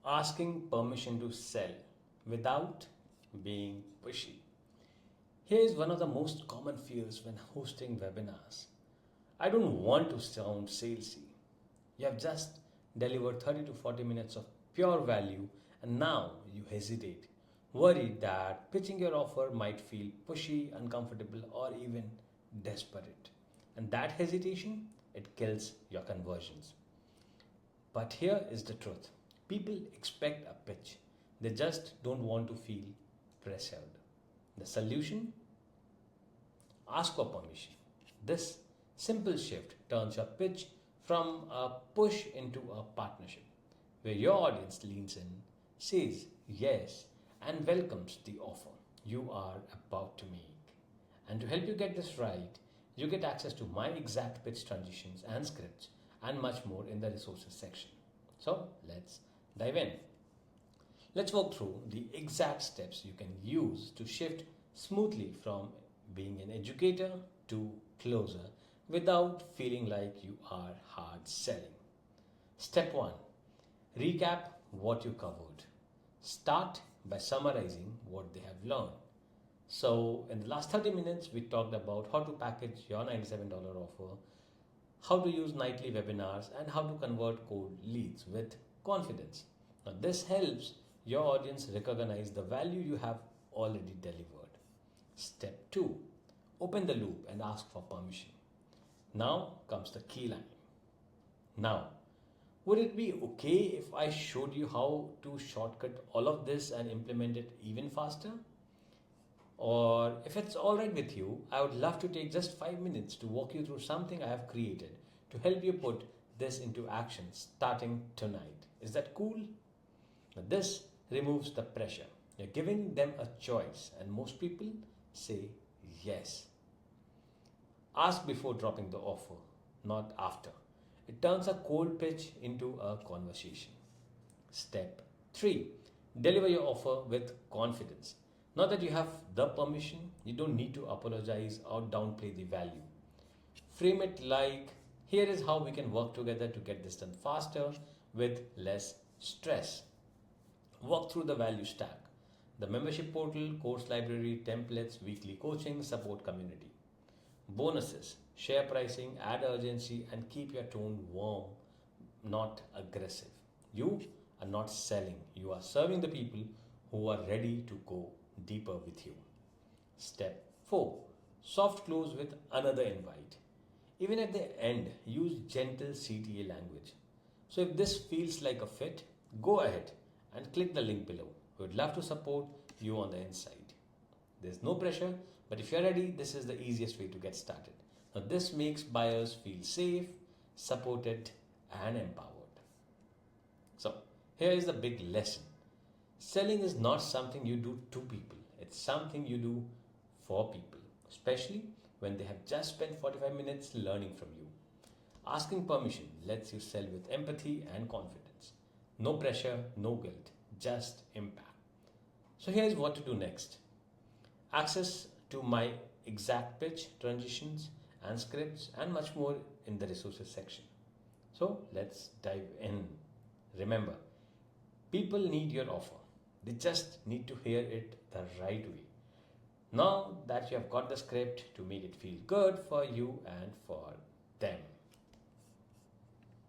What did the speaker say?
Asking permission to sell without being pushy. Here is one of the most common fears when hosting webinars. I don't want to sound salesy. You have just delivered 30 to 40 minutes of pure value and now you hesitate, worried that pitching your offer might feel pushy, uncomfortable, or even desperate. And that hesitation, it kills your conversions. But here is the truth. People expect a pitch. They just don't want to feel pressured. The solution? Ask for permission. This simple shift turns your pitch from a push into a partnership, where your audience leans in, says yes, and welcomes the offer you are about to make. And to help you get this right, you get access to my exact pitch transitions and scripts and much more in the resources section. So let's dive in. Let's walk through the exact steps you can use to shift smoothly from being an educator to closer without feeling like you are hard selling. Step 1. Recap what you covered. Start by summarizing what they have learned. So, in the last 30 minutes, we talked about how to package your $97 offer, how to use nightly webinars, and how to convert cold leads with confidence. Now, this helps your audience recognize the value you have already delivered. Step 2. Open the loop and ask for permission. Now comes the key line. Now, would it be okay if I showed you how to shortcut all of this and implement it even faster? Or if it's alright with you, I would love to take just 5 minutes to walk you through something I have created to help you put this into action starting tonight. Is that cool? Now, this removes the pressure. You're giving them a choice, and most people say yes. Ask before dropping the offer, not after. It turns a cold pitch into a conversation. Step 3. Deliver your offer with confidence. Now that you have the permission, you don't need to apologize or downplay the value. Frame it like, here is how we can work together to get this done faster with less stress. Walk through the value stack: the membership portal, course library, templates, weekly coaching, support community. Bonuses: share pricing, add urgency, and keep your tone warm, not aggressive. You are not selling, you are serving the people who are ready to go deeper with you. Step 4. Soft close with another invite. Even at the end, use gentle CTA language. So if this feels like a fit, go ahead and click the link below. We would love to support you on the inside. There's no pressure, but if you're ready, this is the easiest way to get started. Now, this makes buyers feel safe, supported, and empowered. So, here is the big lesson. Selling is not something you do to people, it's something you do for people, especially when they have just spent 45 minutes learning from you. Asking permission lets you sell with empathy and confidence. No pressure, no guilt, just impact. So, here's what to do next. Access to my exact pitch, transitions, and scripts, and much more in the resources section. So let's dive in. Remember, people need your offer. They just need to hear it the right way. Now that you have got the script, to make it feel good for you and for them.